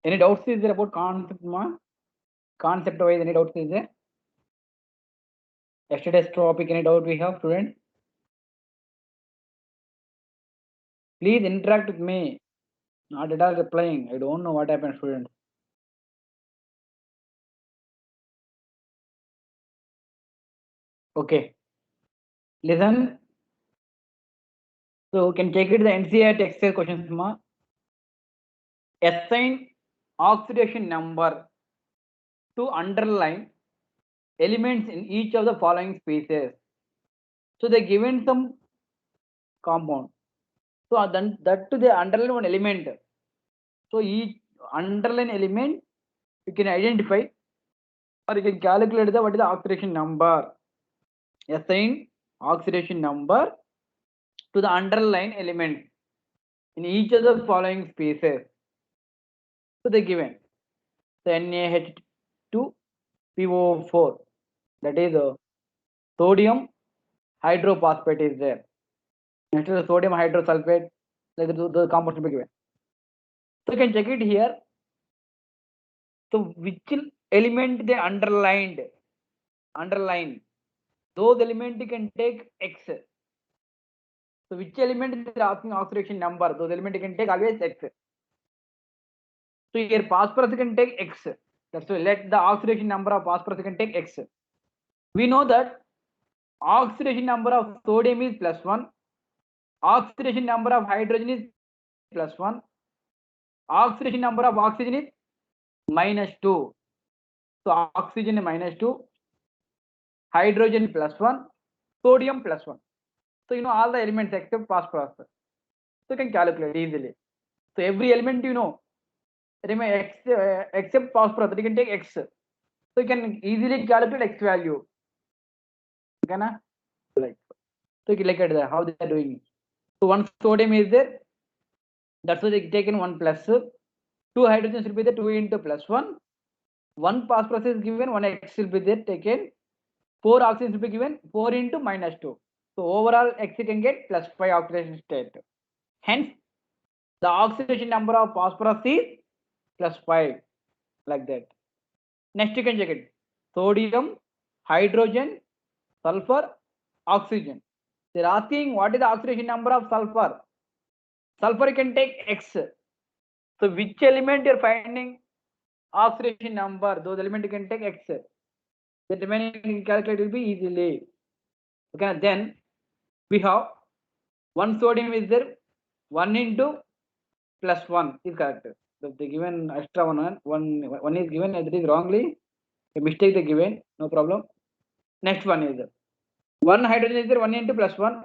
Any doubts is there about concept, ma? Concept wise, any doubts is there? Yesterday's topic, any doubt we have, students? Please interact with me. Not at all replying. I don't know what happened, students. Okay. Listen. So can take it the NCERT exercise questions, ma. Assign oxidation number to underline elements in each of the following species. So they given some compound. So then that to the underline one element. So each underline element you can identify or you can calculate the what is the oxidation number. Assign oxidation number to the underline element in each of the following species. So they given the NaH2PO4, that is sodium hydrophosphate is there. Next is the sodium hydrosulfate, like the compounds will be given. So you can check it here. So which element they underline, those elements you can take X. So which element they are asking oxidation number, those elements you can take always X. So here phosphorus you can take X. That's why let the oxidation number of phosphorus you can take X. We know that oxidation number of sodium is +1, oxidation number of hydrogen is +1, oxidation number of oxygen is -2. So oxygen -2, hydrogen +1, sodium +1. So you know all the elements except phosphorus. So you can calculate easily. So every element you know, except phosphorus, you can take X. So you can easily calculate X value. Okay, na? Like so you can look at that, how they are doing it. So one sodium is there. That's why they taken 1 plus. 2 hydrogens will be there, 2 into +1. 1 phosphorus is given, 1 X will be there taken. 4 oxygens will be given, 4 into -2. So overall X you can get +5 oxidation state. Hence, the oxidation number of phosphorus is +5, like that. Next you can check it. Sodium, hydrogen, sulfur, oxygen. They're asking what is the oxidation number of sulfur. Sulfur you can take X. So which element you're finding oxidation number, those elements you can take X. The remaining calculate will be easily. Okay, then we have one sodium is there, 1 into +1 is correct. So they given extra one is given, that is wrongly a mistake they given, no problem. Next one is 1 hydrogen is there, 1 into +1,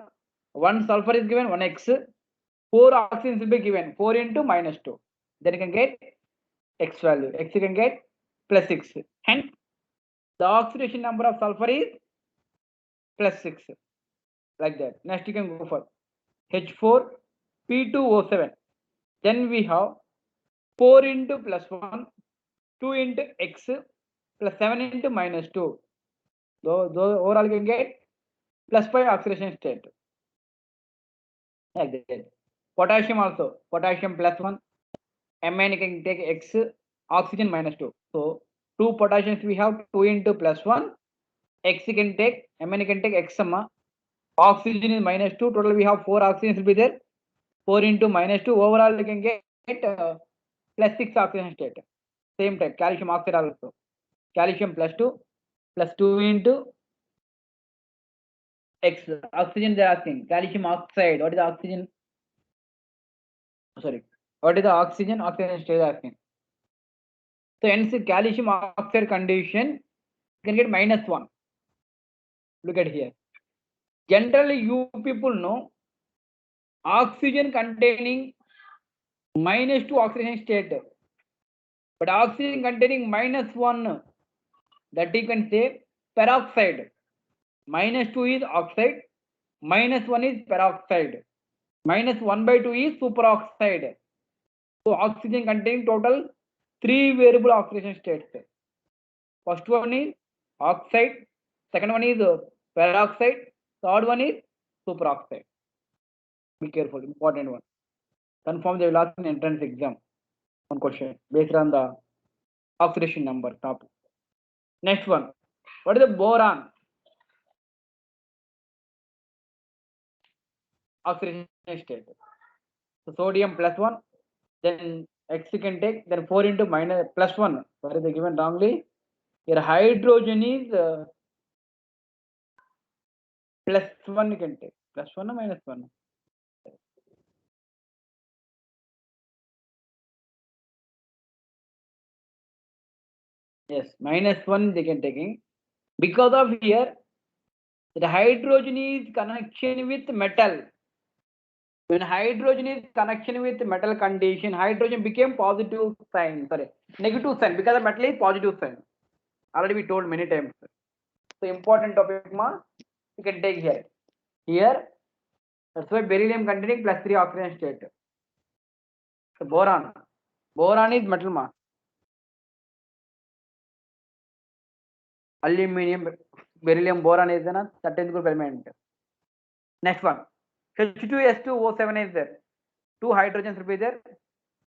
1 sulfur is given, 1 X, 4 oxygens will be given, 4 into -2. Then you can get X value. X you can get +6. Hence, the oxidation number of sulfur is +6. Like that. Next you can go for H4P2O7. Then we have 4 into +1, 2 into X, +7 into -2. Those overall you can get +5 oxidation state. Like that. Potassium also. Potassium +1. Mn you can take X, oxygen -2. So 2 potassiums we have, 2 into +1. X you can take, Mn you can take X summa. Oxygen is -2. Total we have 4 oxygens will be there. 4 into -2. Overall you can get +6 oxidation state. Same type. Calcium oxide also. Calcium +2 +2 into X. Oxygen they are asking. Calcium oxide. What is the oxygen? Sorry. What is the oxygen? Oxygen state asking. So hence calcium oxide condition you can get -1. Look at here. Generally you people know oxygen containing -2 oxidation state. But oxygen containing -1, that you can say peroxide. -2 is oxide, -1 is peroxide, -1/2 is superoxide. So oxygen containing total 3 variable oxidation states. First one is oxide, second one is peroxide, third one is superoxide. Be careful, important one. Confirm they will ask in entrance exam. one question based on the oxidation number topic. Next one, what is the boron oxidation state? So sodium +1, then X you can take, then 4 into minus +1. What is the given wrongly? Your hydrogen is +1 you can take. +1 or -1? Yes, -1 they can taking. Because of here, the hydrogen is connection with metal. When hydrogen is connection with metal condition, hydrogen became positive sign, negative sign, because the metal is positive sign. Already we told many times. So important topic ma, you can take here. Here, that's why beryllium containing +3 oxidation state. So boron is metal ma. Aluminium, beryllium, boron is a certain group element. Next one, H2S2O7 is there. 2 hydrogens will be there.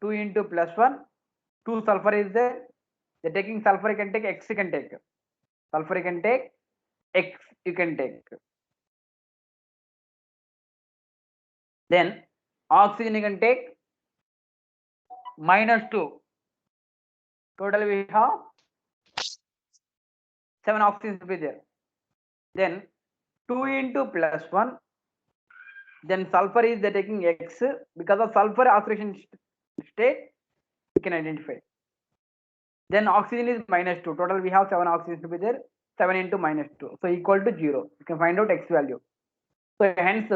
2 into +1. 2 sulfur is there. They're taking sulfur, you can take X, you can take. Sulfur you can take, X you can take. Then oxygen you can take -2. Total we have 7 oxygens will be there. Then 2 into +1. Then sulfur is they're taking X, because of sulfur oxidation state we can identify. Then oxygen is -2. Total we have 7 oxygens to be there. 7 into -2, so equal to 0. You can find out X value. So hence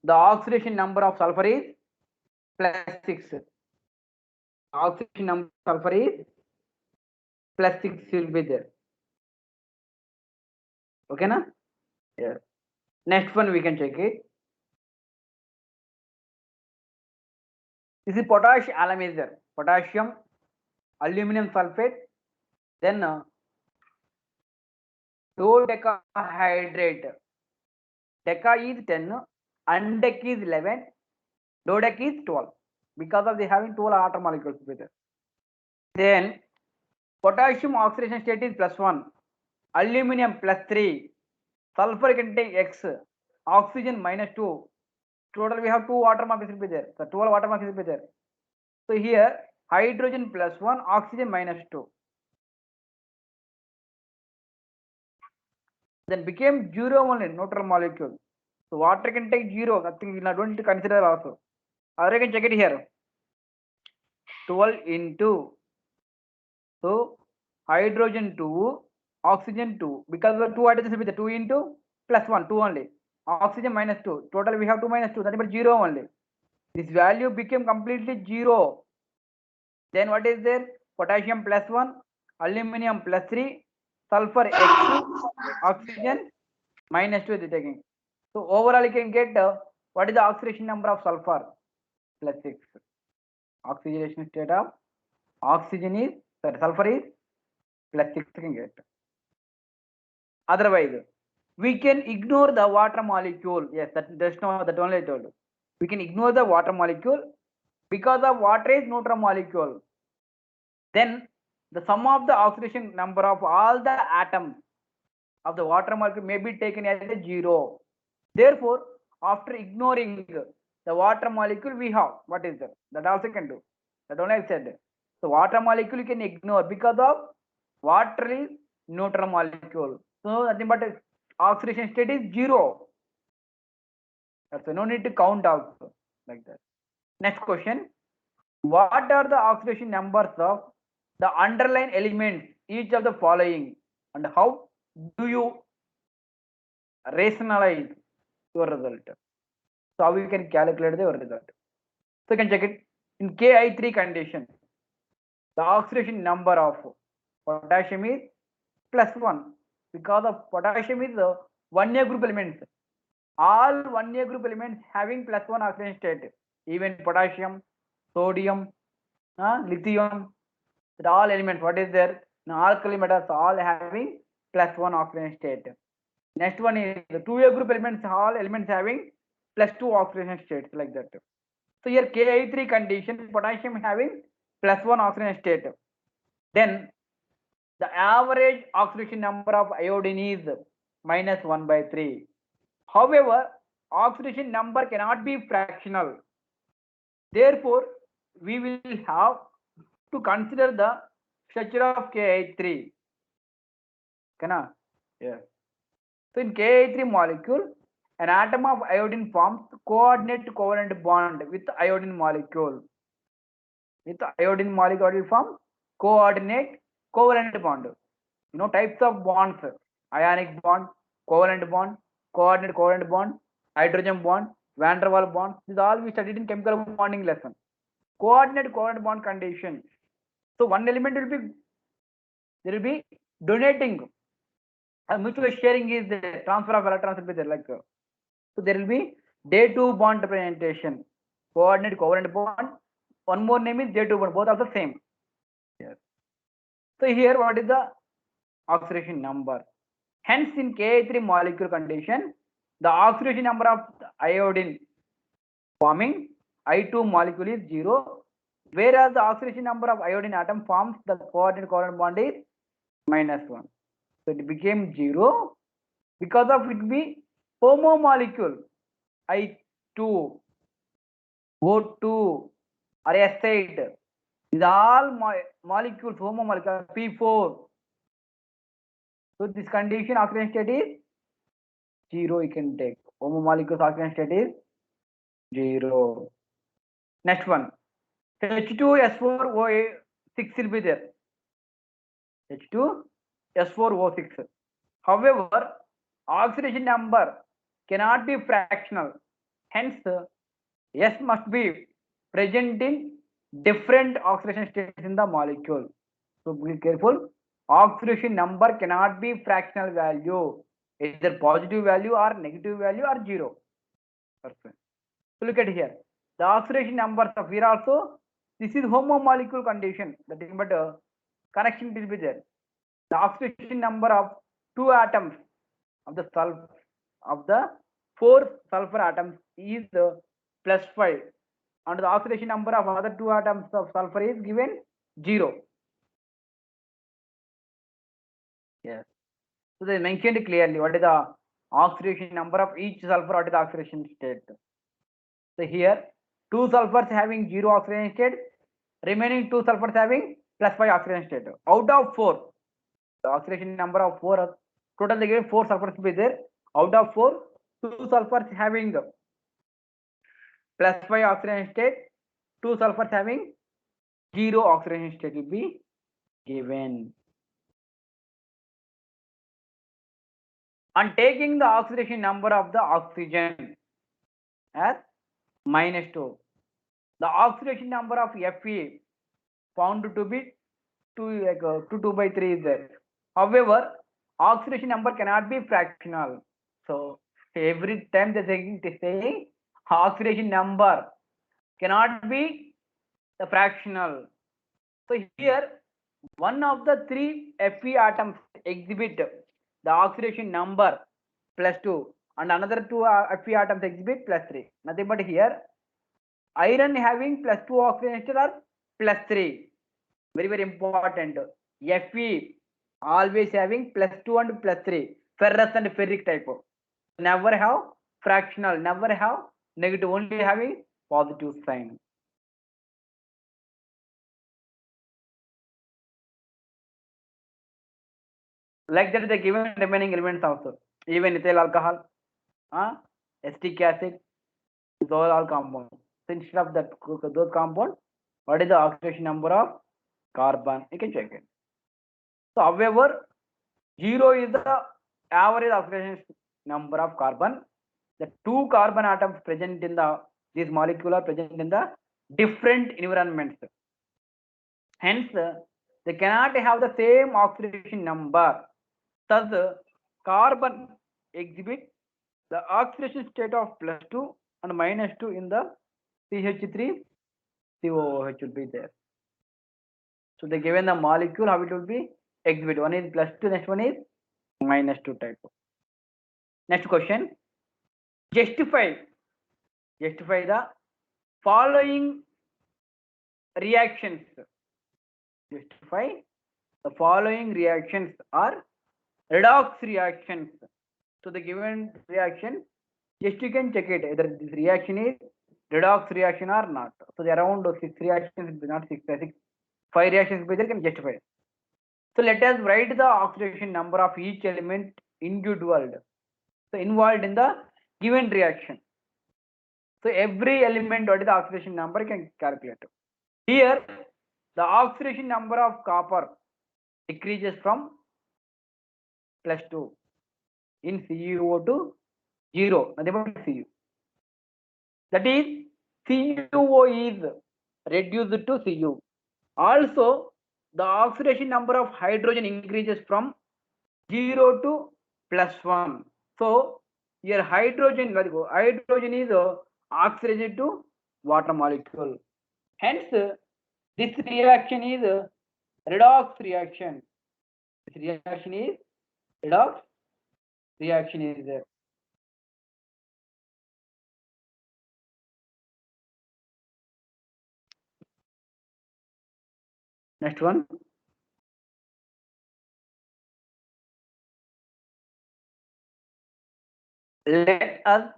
the oxidation number of sulfur is +6. Oxidation number of sulfur is +6 will be there. Okay na? Yeah. Next one we can check it. This is potash alum is there. Potassium, aluminum sulfate, then dodecahydrate. Deca is 10, undec is 11, dodec is 12. Because of they having 12 water molecules with it. Then potassium oxidation state is +1, aluminum +3, sulfur can take X, oxygen -2. Total we have 2 water molecules will be there. So 12 water molecules will be there. So here hydrogen +1, oxygen -2. Then became 0 only neutral molecule. So water can take 0. Nothing we don't need to consider also. Or you can check it here. 12 into, so hydrogen 2, oxygen 2. Because the 2 hydrogens will be the 2 into +1, 2 only. Oxygen -2. Total we have 2 -2. That is 0 only. This value became completely 0. Then what is there? Potassium +1, aluminum +3, sulfur X, oxygen -2 is taking. So overall you can get what is the oxidation number of sulfur? +6. Oxidation state of oxygen is, sulfur is +6 you can get. Otherwise, we can ignore the water molecule. Yes, that's not that only I told you. We can ignore the water molecule because of water is neutral molecule. Then the sum of the oxidation number of all the atoms of the water molecule may be taken as a 0. Therefore, after ignoring the water molecule, we have what is that? That also can do. That only I said. So water molecule you can ignore because of water is neutral molecule. So nothing but oxidation state is 0. That's why no need to count also like that. Next question. What are the oxidation numbers of the underlying elements, each of the following, and how do you rationalize your result? So how you can calculate your result? So you can check it in Ki3 condition. The oxidation number of potassium is +1 because of potassium is 1A group elements. All 1A group elements having +1 oxidation state. Even potassium, sodium, lithium, all elements. What is there? Now, alkali metals all having +1 oxidation state. Next one is the 2A group elements. All elements having +2 oxidation states like that. So here Ki3 condition, potassium having plus 1 oxidation state, then the average oxidation number of iodine is minus 1 by 3. However, oxidation number cannot be fractional. Therefore, we will have to consider the structure of Ki3. Yeah. So in Ki3 molecule, an atom of iodine forms coordinate covalent bond with iodine molecule. With iodine molecule, it will form coordinate covalent bond. You know types of bonds: ionic bond, covalent bond, coordinate covalent bond, hydrogen bond, van der Waals bond. These all we studied in chemical bonding lesson. Coordinate covalent bond condition. So one element will be, there will be donating. Mutual sharing is the transfer of electrons will be there, like so there will be day2 bond representation. Coordinate covalent bond. One more name is day2 bond. Both are the same. Yes. So here what is the oxidation number? Hence in Ka3 molecule condition, the oxidation number of iodine forming I2 molecule is 0, whereas the oxidation number of iodine atom forms the coordinate covalent bond is minus 1. So it became 0 because of it be homo molecule I2, O2 or S8. These all molecules, homo molecule P4. So this condition oxidation state is 0. You can take homo molecules oxidation state is 0. Next one, H2S4O6 will be there. H2S4O6. However, oxidation number cannot be fractional. Hence, S must be present in different oxidation states in the molecule. So be careful. Oxidation number cannot be fractional value, either positive value or negative value or 0. So look at here. The oxidation numbers of here also, this is homo molecule condition. That is, but connection will be there. The oxidation number of 2 atoms of the of the 4 sulfur atoms is plus 5, and the oxidation number of other 2 atoms of sulfur is given 0. Yes. So they mentioned clearly what is the oxidation number of each sulfur, what is the oxidation state. So here 2 sulfurs having 0 oxidation state, remaining 2 sulfurs having plus 5 oxidation state. Out of 4, the oxidation number of 4, total they given 4 sulfurs will be there. Out of 4, 2 sulfurs having plus 5 oxidation state, 2 sulfurs having 0 oxidation state will be given. And taking the oxidation number of the oxygen as -2, the oxidation number of Fe found to be 2 by 3 is there. However, oxidation number cannot be fractional. So every time they saying oxidation number cannot be the fractional. So here one of the 3 Fe atoms exhibit the oxidation number +2 and another 2 Fe atoms exhibit +3. Nothing but here iron having +2 oxidation or +3. Very, very important. Fe always having +2 and +3. Ferrous and ferric type. Never have fractional, never have negative, only having positive sign. Like that, they given remaining elements also. Even ethyl alcohol, acetic acid, those all compounds. So instead of that, those compounds, what is the oxidation number of carbon? You can check it. So, however, 0 is the average oxidation number of carbon. The 2 carbon atoms present in this molecule are present in the different environments. Hence, they cannot have the same oxidation number. Thus, carbon exhibit the oxidation state of +2 and -2 in the CH3 COOH will be there. So they given the molecule, how it will be exhibit. One is +2, next one is -2 type. Next question. Justify the following reactions. Justify the following reactions are redox reactions. So the given reaction, just you can check it whether this reaction is redox reaction or not. So there are around 6 reactions, not 6, 5 reactions there can justify. So let us write the oxidation number of each element individual. So involved in the given reaction. So every element, what is the oxidation number, you can calculate. Here, the oxidation number of copper decreases from +2 in CuO to 0, nothing but Cu. That is, CuO is reduced to Cu. Also, the oxidation number of hydrogen increases from 0 to +1. So, here hydrogen is oxidized to water molecule. Hence, this reaction is redox reaction. This reaction is redox reaction is there. Next one. Let us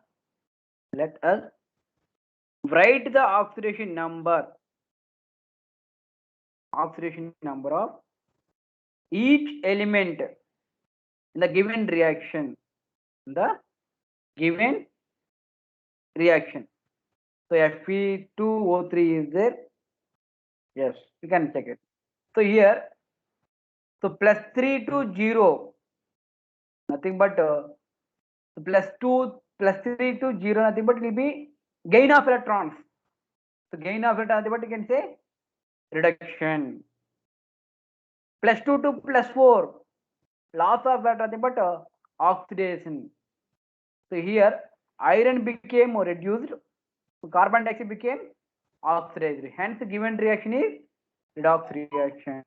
write the oxidation number of each element in the given reaction. So Fe2O3 is there. Yes, you can check it. So here, so +3 to 0, nothing but +2 +3 to 0, nothing but it will be gain of electrons. So gain of electrons, what you can say, reduction. +2 to +4, loss of electrons, nothing but oxidation. So here iron became reduced, so carbon dioxide became oxidized. Hence, given reaction is redox reaction.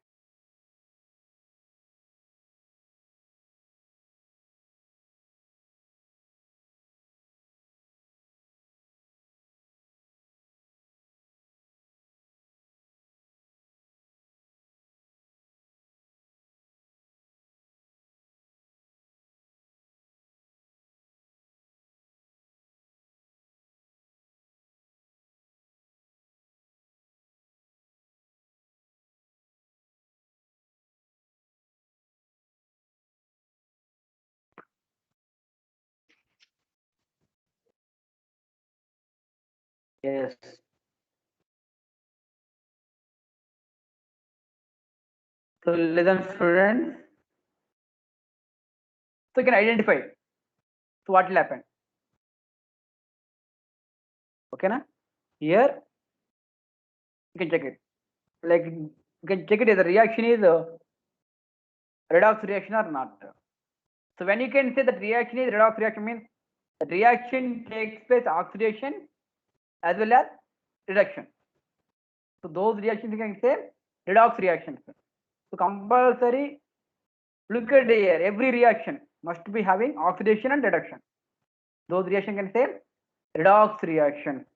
Yes. So listen, students. So you can identify. So what will happen? Okay, na? Here you can check it. Like you can check it if the reaction is redox reaction or not. So when you can say that reaction is redox reaction, means the reaction takes place oxidation as well as reduction. So those reactions you can say redox reactions. So compulsory look at here, every reaction must be having oxidation and reduction. Those reactions can say redox reactions.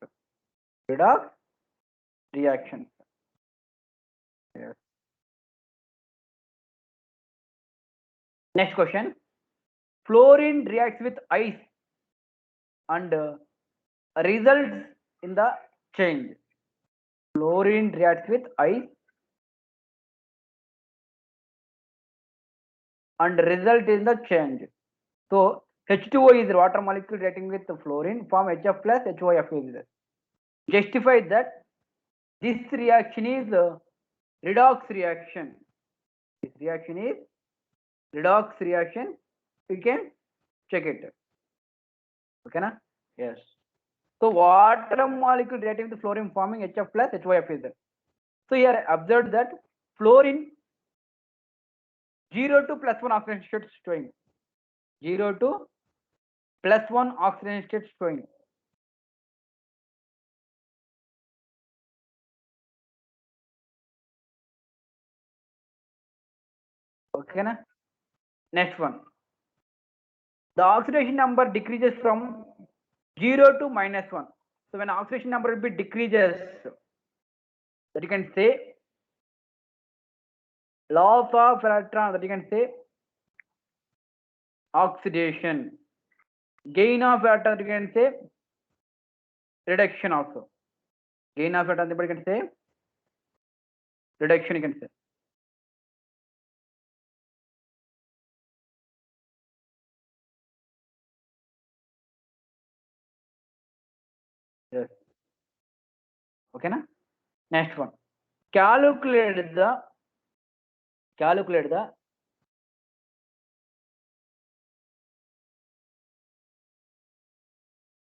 Redox reactions. Yes. Next question. Fluorine reacts with ice and results in the change. Fluorine reacts with ice and result in the change. So H2O is water molecule reacting with the fluorine, form HF plus HOF is there. Justify that this reaction is redox reaction. This reaction is redox reaction. You can check it. Okay, na? Yes. So water molecule reacting with the fluorine forming HF plus HOF is there. So here observe that fluorine 0 to +1 oxidation state showing. 0 to +1 oxidation state showing. Okay, na? Next one. The oxidation number decreases from 0 to -1. So when oxidation number will be decreases, that you can say loss of electron, that you can say oxidation. Gain of electron, that you can say reduction also. Gain of electron, you can say reduction, you can say. Yes. Okay na? Next one. Calculate the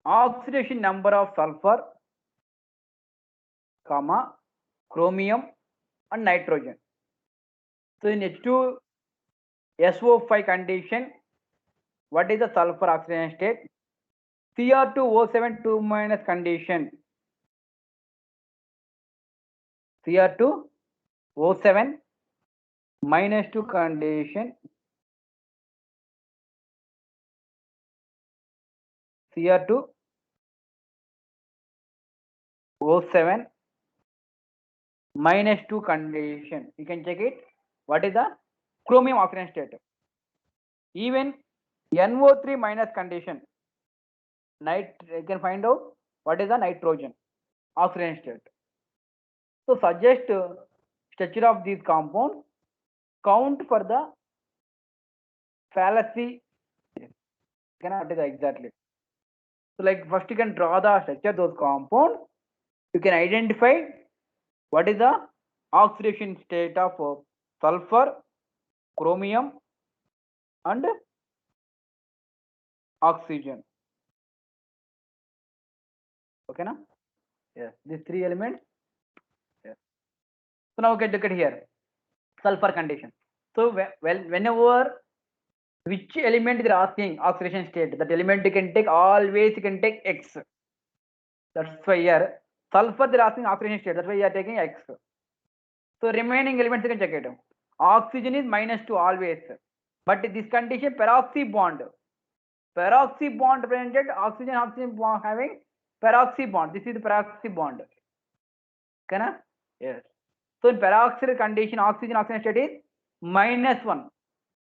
oxidation number of sulfur, comma, chromium and nitrogen. So in H2SO5 condition, what is the sulfur oxidation state? Cr2O7 2- condition. Cr2O7 -2 condition. Cr2O7 -2 condition. You can check it. What is the chromium oxidation state? Even NO3- condition. You can find out what is the nitrogen oxidation state. So suggest structure of these compounds. Count for the fallacy. Cannot do that exactly. So like first you can draw the structure of those compounds. You can identify what is the oxidation state of sulfur, chromium and oxygen. Okay na? Yes, these three elements. Yes. So now we can look at here sulfur condition. So whenever which element they are asking oxidation state, that element you can take always you can take X. That's why here sulfur they are asking oxidation state. That's why you are taking X. So remaining elements you can check it. Oxygen is -2 always, but this condition peroxy bond. Peroxy bond represented oxygen bond having peroxy bond. This is the peroxy bond. Okay na? Yes. So in peroxide condition, oxygen state is -1.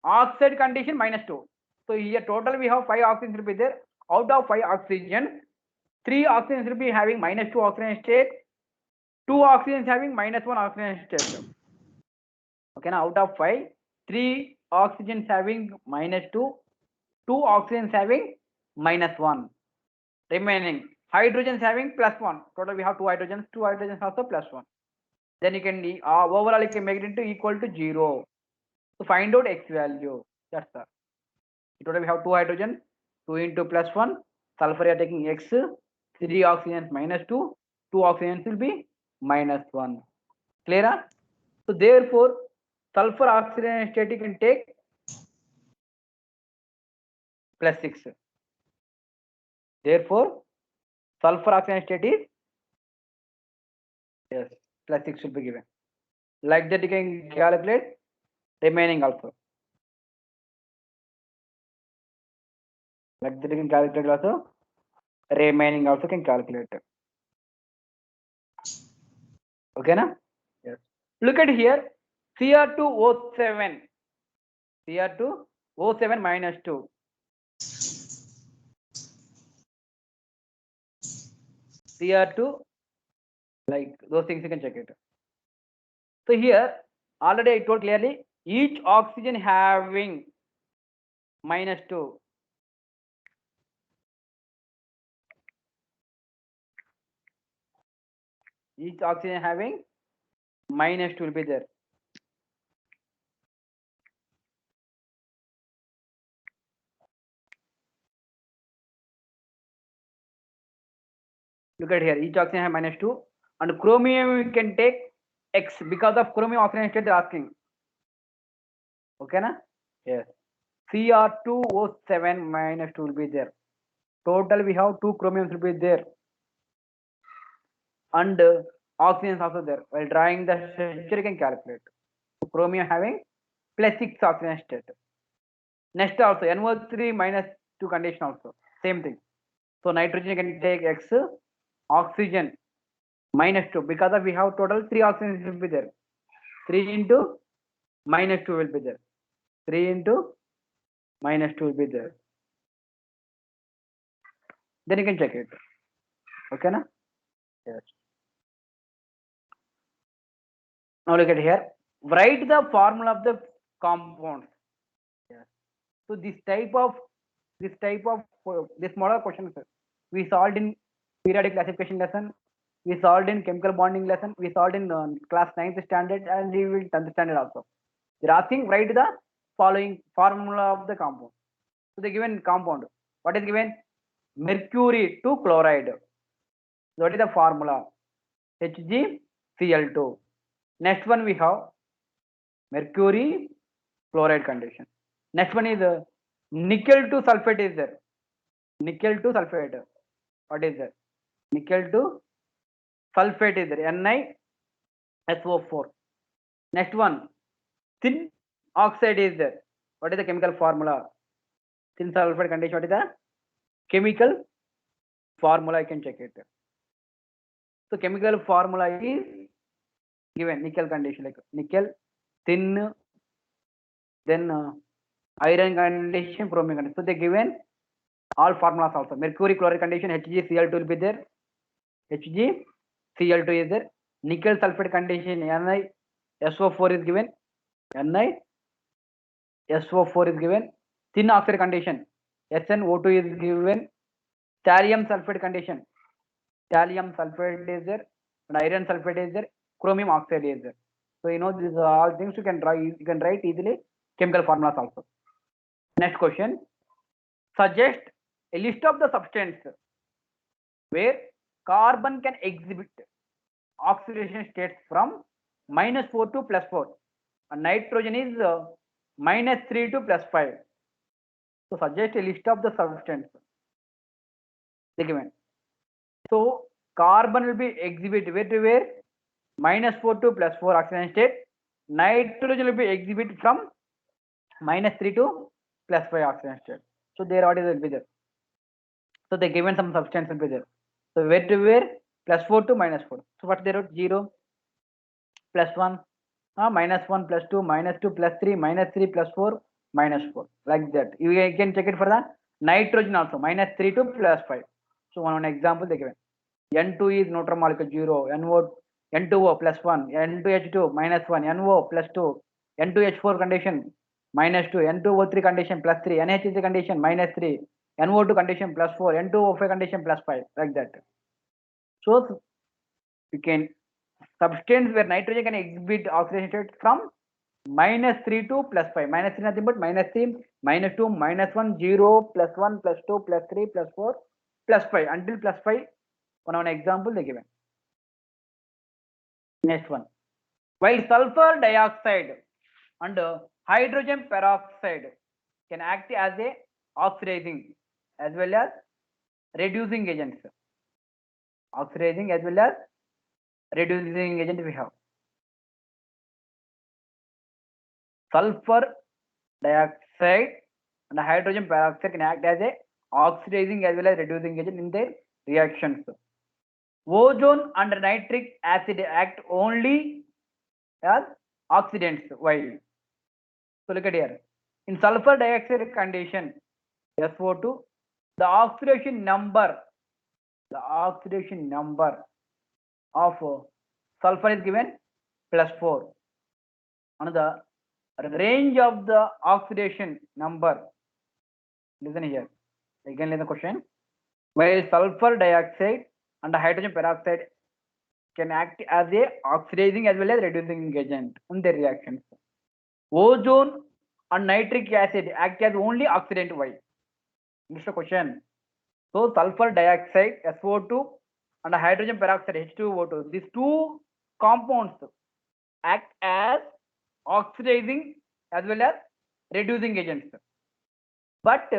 Oxide condition -2. So here total we have 5 oxygens will be there. Out of 5 oxygen, 3 oxygens will be having -2 oxygen state. 2 oxygens having -1 oxygen state. Okay, now out of 5, 3 oxygens having -2, 2 oxygens having -1. Remaining hydrogens having +1. Total we have 2 hydrogens. 2 hydrogens also +1. Then you can overall you can make it into equal to 0. So find out X value. That's all. Total we have 2 hydrogen. 2 into +1. Sulfur you are taking X. 3 oxygens -2. 2 oxygens will be -1. Clear? So therefore sulfur oxidation state you can take +6. Therefore sulfur oxidation state is yes +6 should be given. Like that you can calculate remaining also. Like that you can calculate also. Remaining also can calculate. Okay na? Yes. Look at here. Cr2O7. Cr2O7 -2. Cr2, like those things you can check it. So here already I told clearly each oxygen having -2. Each oxygen having -2 will be there. Look at here, each oxygen have -2, and chromium we can take X because of chromium oxidation state they're asking. Okay na? Yes. Cr2O7 -2 will be there. Total we have 2 chromiums will be there, and oxygen is also there. While drawing the structure you can calculate. Chromium having +6 oxygen state. Next also NO3 -2 condition also same thing. So nitrogen can take X, oxygen -2 because of we have total 3 oxygens will be there. 3 into -2 will be there. 3 into -2 will be there. Then you can check it. Okay, na? Yes. Now look at here. Write the formula of the compounds. Yes. So this model questions we solved in periodic classification lesson. We solved in chemical bonding lesson. We solved in class 9th standard, and we will 10th standard also. They're asking write the following formula of the compound. So the given compound. What is given? Mercury to chloride. So what is the formula? HgCl2. Next one we have mercury chloride condition. Next one is nickel to sulfate is there. Nickel to sulfate. What is that? Nickel to sulfate is there. NiSO4. Next one, thin oxide is there. What is the chemical formula? Thin sulfate condition. What is the chemical formula? I can check it. So chemical formula is given nickel condition, like nickel, thin, then iron condition, bromine condition. So they given all formulas also. Mercury chloride condition, HgCl2 will be there. HgCl2 is there. Nickel sulfate condition, NiSO4 is given. NiSO4 is given. Thin oxide condition, SnO2 is given. Thallium sulfate condition, thallium sulfate is there, and iron sulfate is there. Chromium oxide is there. So you know these are all things you can write easily chemical formulas also. Next question. Suggest a list of the substance where carbon can exhibit oxidation states from -4 to +4 and nitrogen is -3 to +5. So suggest a list of the substance given. So carbon will be exhibit where to where? -4 to +4 oxidation state. Nitrogen will be exhibit from -3 to +5 oxidation state. So there what is will be there. So they given some substance will be there. So where to where? +4 to -4. So what they wrote? 0, +1, -1, +2, -2, +3, -3, +4, -4. Like that. You can check it for the nitrogen also. -3 to +5. So one example they given. N2 is neutral molecule 0, N2O +1, N2H2 -1, NO +2, N2H4 condition -2, N2O3 condition +3, NH3 condition -3, NO2 condition +4, N2O5 condition +5, like that. So you can substance where nitrogen can exhibit oxidation state from -3 to +5. -3 nothing but -3, -2, -1, 0, +1, +2, +3, +4, +5 until +5. One example they given. Next one. While sulfur dioxide and hydrogen peroxide can act as a oxidizing as well as reducing agents. Oxidizing as well as reducing agent we have. Sulfur dioxide and hydrogen peroxide can act as a oxidizing as well as reducing agent in their reactions. Ozone and nitric acid act only as oxidants. Why? So look at here. In sulfur dioxide condition, SO2, the oxidation number of sulfur is given +4. And the range of the oxidation number, listen here, again listen the question. While sulfur dioxide and hydrogen peroxide can act as a oxidizing as well as reducing agent in their reactions, ozone and nitric acid act as only oxidant. Why? Mr. Question. So sulfur dioxide SO2 and hydrogen peroxide H2O2, these two compounds act as oxidizing as well as reducing agents. But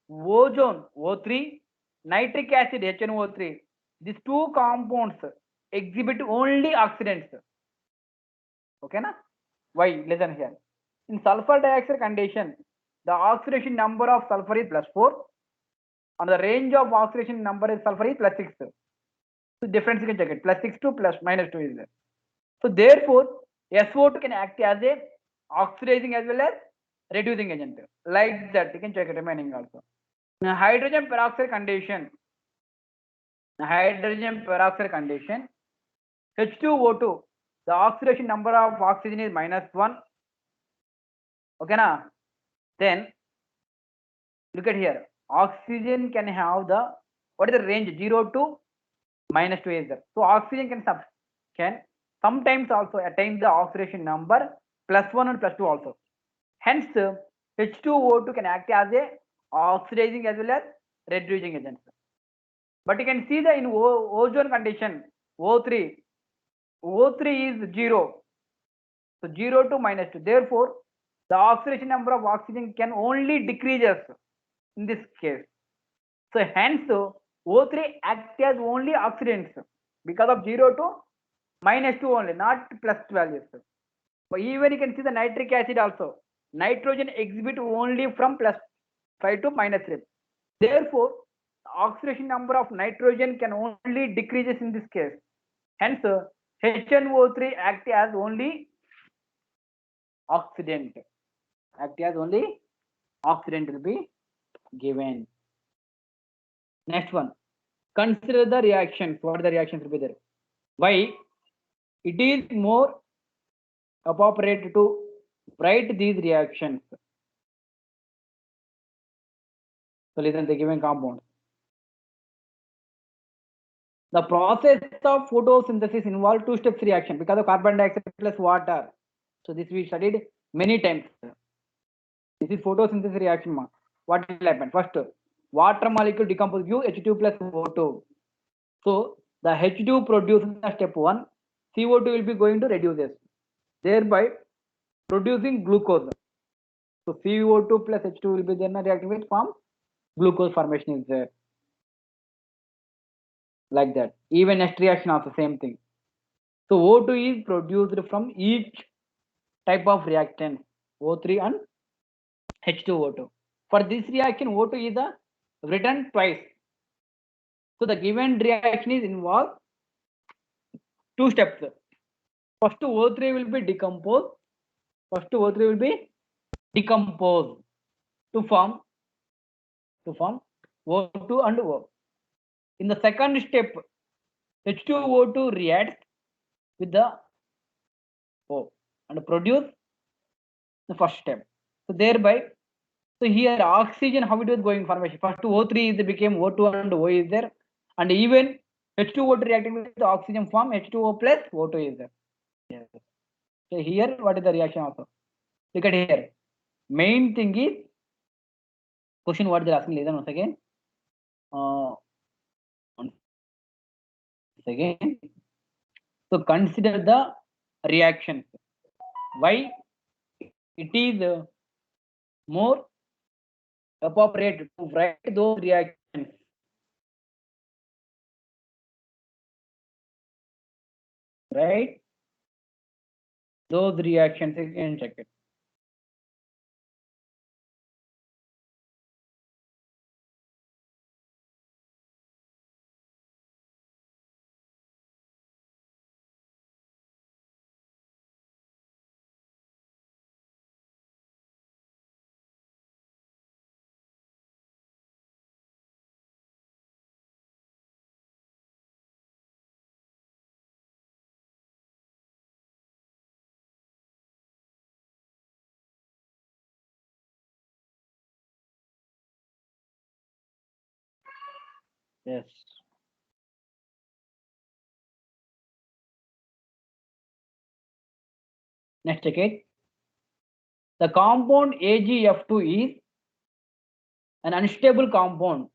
ozone O3, nitric acid HNO3, these two compounds exhibit only oxidants. Okay na? Why? Listen here. In sulfur dioxide condition, the oxidation number of sulfur is +4 and the range of oxidation number is sulfur is +6. So difference you can check it. Plus 6 2 plus minus 2 is there. So therefore, SO2 can act as a oxidizing as well as reducing agent. Like that, you can check it remaining also. Now, hydrogen peroxide condition. Hydrogen peroxide condition. H2O2. The oxidation number of oxygen is -1. Okay, na? Then look at here. Oxygen can have the what is the range 0 to -2 is there. So oxygen can sometimes also attain the oxidation number +1 and +2 also. Hence, H2O2 can act as a oxidizing as well as reducing agent. But you can see that in ozone condition, O3, O3 is 0. So 0 to -2. Therefore, the oxidation number of oxygen can only decreases in this case. So hence, O3 acts as only oxidants because of 0 to -2 only, not +2 values. But even you can see the nitric acid also. Nitrogen exhibit only from +5 to -3. Therefore, oxidation number of nitrogen can only decreases in this case. Hence, HNO3 act as only oxidant. Act as only oxidant will be given. Next one. Consider the reactions. What are the reactions will be there? Why? It is more appropriate to write these reactions. So listen, the given compounds. The process of photosynthesis involves two steps reaction because of carbon dioxide plus water. So this we studied many times. This is photosynthesis reaction. What will happen? First, water molecule decompose you H2 plus O2. So the H2 produced in step 1, CO2 will be going to reduce this, thereby producing glucose. So CO2 plus H2 will be then reacting with form glucose formation is there. Like that. Even next reaction also same thing. So O2 is produced from each type of reactant, O3 and H2O2. For this reaction, O2 is written twice. So the given reaction is involved two steps. First O3 will be decomposed. First O3 will be decomposed to form O2 and O. In the second step, H2O2 reacts with the O and produce the first step. So thereby, so here oxygen, how it was going formation? First O3 is became O2 and O is there, and even H2O2 reacting with the oxygen form H2O plus O2 is there. Yes. So here, what is the reaction also? Look at here. Main thing is question. What they're asking? Listen once again. Once again. So consider the reactions. Why it is more appropriate to write those reactions. Right? Those reactions, you can check it. Yes. Next, check it. The compound AgF2 is an unstable compound.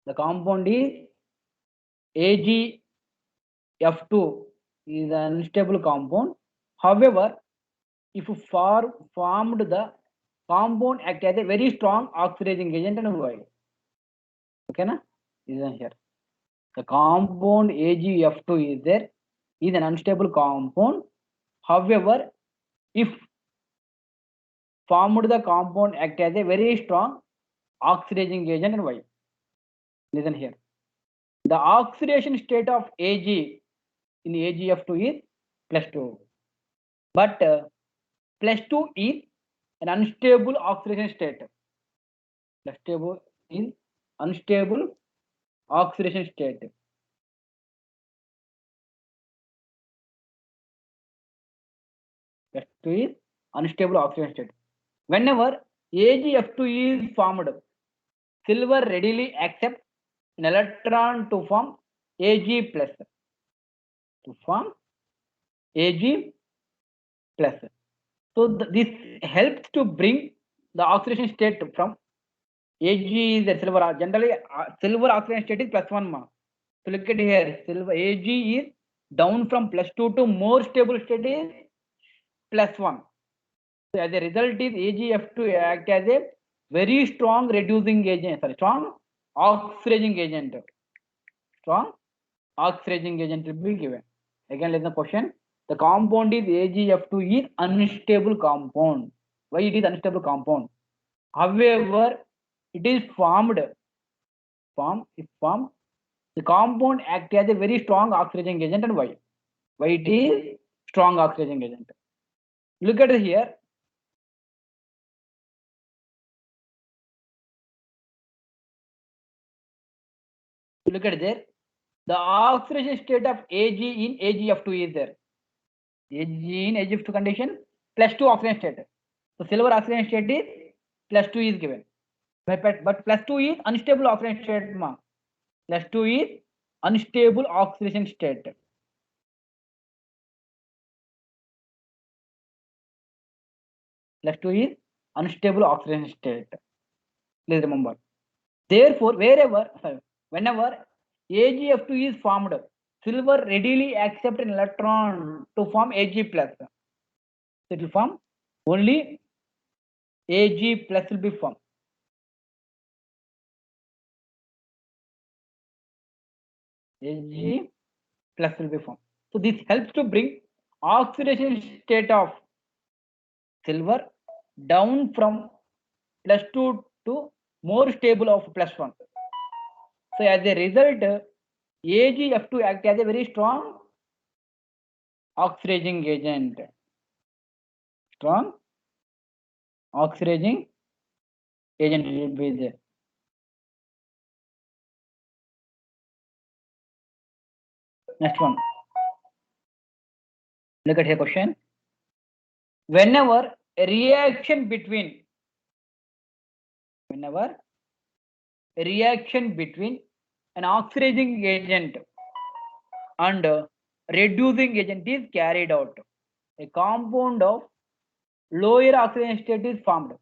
The compound is AgF2 is an unstable compound. However, if formed, the compound act as a very strong oxidizing agent and why? Okay, na? Is here. The compound AgF2 is there, is an unstable compound. However, if formed, the compound act as a very strong oxidizing agent and why? Listen here. the oxidation state of Ag in AgF2 is +2, but +2 is an unstable oxidation state. +2 is unstable oxidation state. +2 is unstable oxidation state. Whenever AgF2 is formed, silver readily accepts an electron to form Ag plus. To form Ag plus. So this helps to bring the oxidation state from Ag is the silver. Generally, silver oxidation state is +1 ma. So look at here, silver Ag is down from +2 to more stable state is +1. So as a result is AgF2 act as a very strong reducing agent, strong oxidizing agent. Strong oxidizing agent will be given. Again, let's the question. The compound is AgF2 is unstable compound. Why it is unstable compound? However, it is formed. The compound act as a very strong oxidizing agent, and why? Why it is strong oxidizing agent? Look at here. Look at there. The oxidation state of Ag in AgF2 is there. Ag in AgF2 condition +2 oxidation state. So silver oxidation state is +2 is given. But +2 is unstable oxidation state. +2 is unstable oxidation state. +2 is unstable oxidation state. Please remember. Therefore, whenever AgF2 is formed, silver readily accepts an electron to form Ag plus. So it will form only Ag plus will be formed. Ag plus will be formed. So this helps to bring oxidation state of silver down from +2 to more stable of +1. So as a result, AgF2 acts as a very strong oxidizing agent. Strong oxidizing agent will be there. Next one. Look at here question. Whenever a reaction between an oxidizing agent and reducing agent is carried out, a compound of lower oxidation state is formed.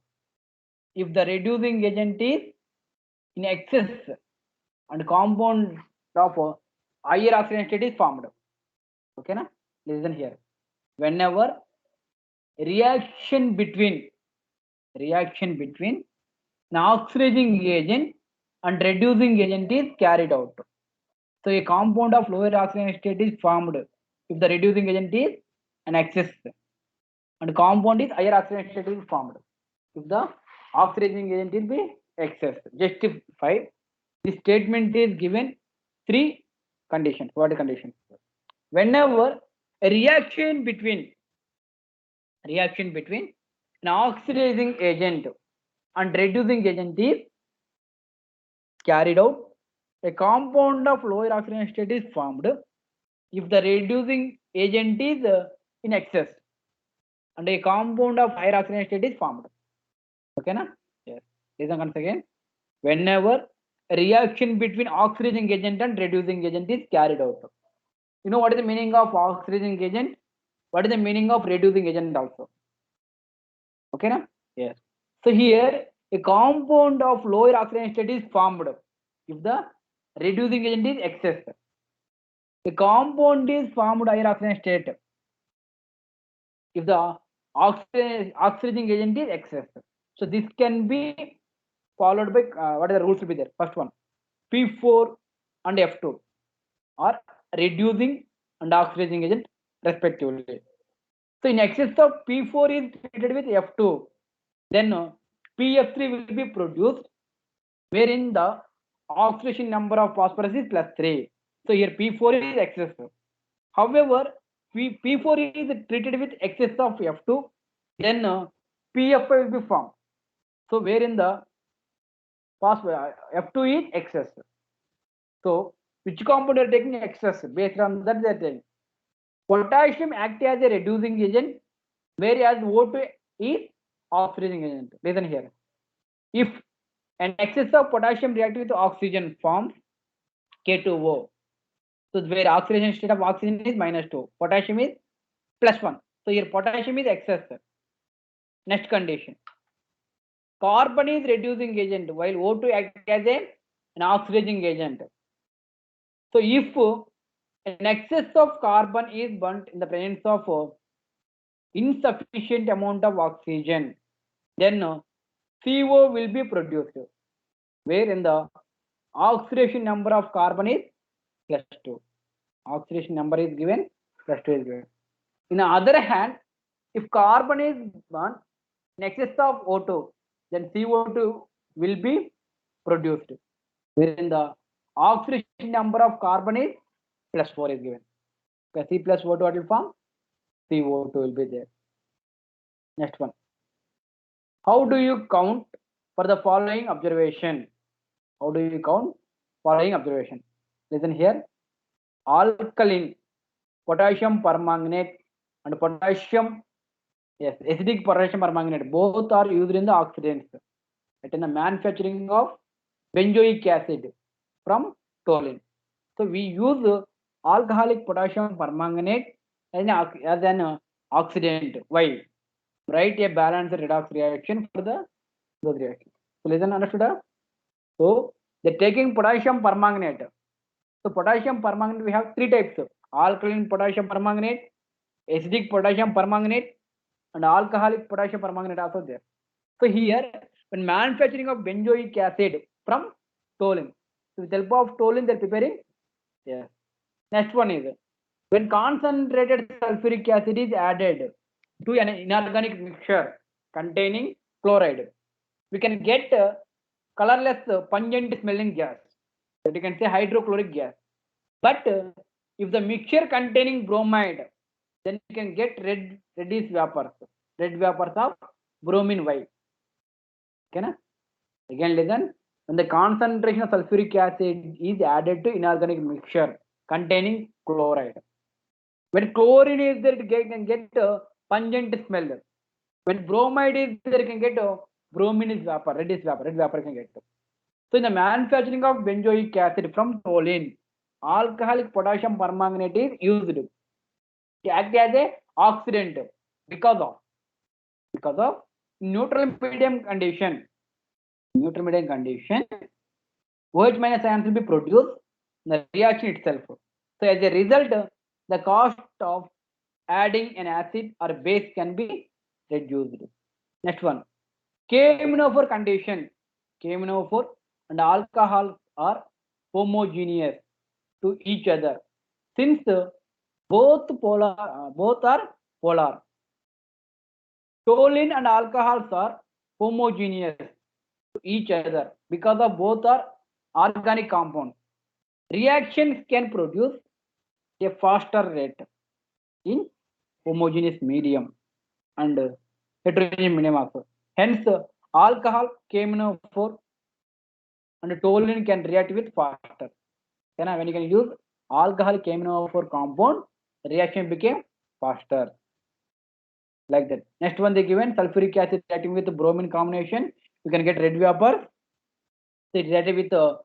If the reducing agent is in excess and compound of higher oxidation state is formed. Okay, na? Listen here. Whenever reaction between an oxidizing agent and reducing agent is carried out. So a compound of lower oxidation state is formed if the reducing agent is an excess and compound is higher oxidation state is formed if the oxidizing agent will be excess. Justify. This statement is given 3 conditions. What are conditions? Whenever a reaction between an oxidizing agent and reducing agent is carried out, a compound of lower oxidation state is formed if the reducing agent is in excess and a compound of higher oxidation state is formed. Okay, na? Yes. Listen once again. Whenever a reaction between oxidizing agent and reducing agent is carried out. You know what is the meaning of oxidizing agent? What is the meaning of reducing agent also? Okay, na? Yes. So here a compound of lower oxidation state is formed if the reducing agent is excess. A compound is formed higher oxidation state if the oxidizing agent is excess. So this can be followed by what are the rules will be there? First one, P4 and F2 are reducing and oxidizing agent respectively. So in excess of P4 is treated with F2, then PF3 will be produced, wherein the oxidation number of phosphorus is +3. So here P4 is excess. However, P4 is treated with excess of F2, then PF will be formed. So wherein the F2 is excess. So which compound are taking excess? Based on that they are taking. Potassium acts as a reducing agent, whereas O2 is oxidizing agent. Listen here. If an excess of potassium reacts with oxygen forms K2O. So where oxidation state of oxygen is -2, potassium is +1. So here potassium is excess. Next condition. Carbon is reducing agent while O2 acts as an oxidizing agent. So if an excess of carbon is burnt in the presence of insufficient amount of oxygen, then CO will be produced, where in the oxidation number of carbon is +2. Oxidation number is given, +2 is given. In the other hand, if carbon is burnt in excess of O2, then CO2 will be produced, wherein the oxidation number of carbon is +4 is given. Okay, C plus O2 will form, CO2 will be there. Next one. How do you count for the following observation? How do you count following observation? Listen here. Alkaline potassium permanganate and potassium, yes, acidic potassium permanganate, both are used in the oxidants in the manufacturing of benzoic acid from toluene. So we use alcoholic potassium permanganate as an oxidant. Why? Write a balanced redox reaction for those reactions. So listen, understood? So they're taking potassium permanganate. So potassium permanganate, we have three types: alkaline potassium permanganate, acidic potassium permanganate, and alcoholic potassium permanganate also there. So here, when manufacturing of benzoic acid from toluene, so with the help of toluene they're preparing. Yes. Next one is when concentrated sulfuric acid is added to an inorganic mixture containing chloride, we can get colorless, pungent smelling gas, that you can say hydrochloric gas. But if the mixture containing bromide, then you can get reddish vapors of bromine white. Okay, na? Again listen, when the concentration of sulfuric acid is added to inorganic mixture containing chloride, when chlorine is there, it can get pungent smell. When bromide is there, you can get bromine is vapor, reddish vapor, red vapor can get. So in the manufacturing of benzoic acid from toluene, alcoholic potassium permanganate is used to act as a oxidant because of neutral medium condition. Neutral medium condition, OH minus ions will be produced in the reaction itself. So as a result, the cost of adding an acid or base can be reduced. Next one, K-MnO4 condition. K-MnO4 and alcohol are homogeneous to each other since both are polar. Toluene and alcohols are homogeneous to each other because of both are organic compounds. Reactions can produce a faster rate in homogeneous medium and heterogeneous medium also. Hence, alcohol, KMnO4 and toluene can react with faster. Then when you can use alcohol KMnO4 compound, reaction became faster. Like that. Next one they given sulfuric acid reacting with the bromine combination, you can get red vapor. So it reacted with a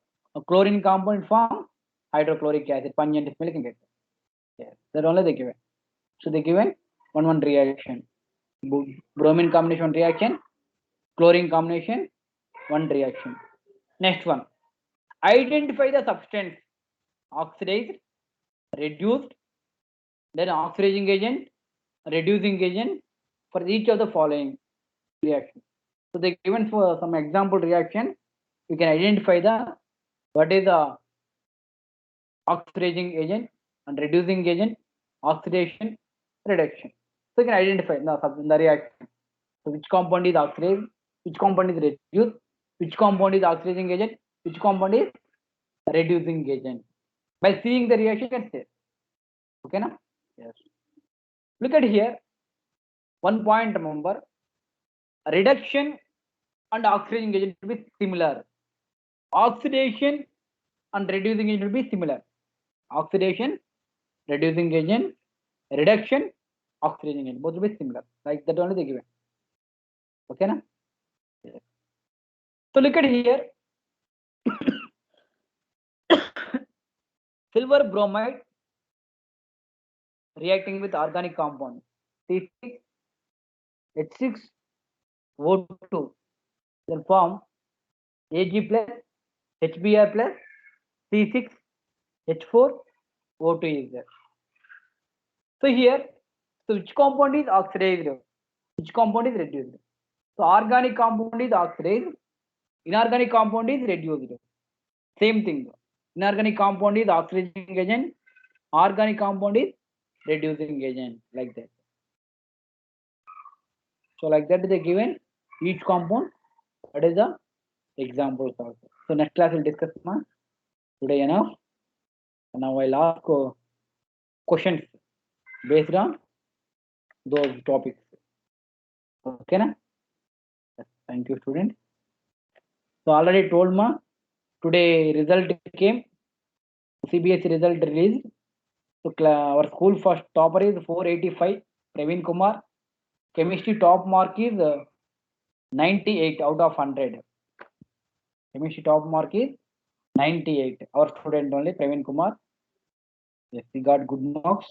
chlorine compound form, hydrochloric acid, pungent smell you can get. Yes, that only they given. So they given one reaction. Bromine combination one reaction, chlorine combination one reaction. Next one. Identify the substance oxidized, reduced, then oxidizing agent, reducing agent for each of the following reactions. So they given for some example reaction, you can identify what is the oxidizing agent and reducing agent, oxidation, reduction. So you can identify the reaction. So which compound is oxidized, which compound is reduced, which compound is oxidizing agent, which compound is reducing agent. By seeing the reaction, you can say. Okay, na? Yes. Look at here. One point, remember. Reduction and oxidizing agent will be similar. Oxidation and reducing agent will be similar. Oxidation, reducing agent, reduction, oxidizing agent. Both will be similar. Like that only they given. Okay, na? Yes. So look at here. Silver bromide reacting with organic compound C6, H6, O2, then form Ag plus HBr plus C6, H4, O2 is there. So here, so which compound is oxidized? Which compound is reduced? So organic compound is oxidized, inorganic compound is reduced. Same thing. Inorganic compound is oxidizing agent, organic compound is reducing agent, like that. So like that they given each compound. What is the examples also. So next class we'll discuss today enough. Now I'll ask questions based on those topics. Okay, na? Thank you, student. So already told ma today result came. CBSE result released. So our school first topper is 485, Praveen Kumar. Chemistry top mark is 98 out of 100. Chemistry top mark is 98. Our student only, Praveen Kumar. Yes, he got good marks.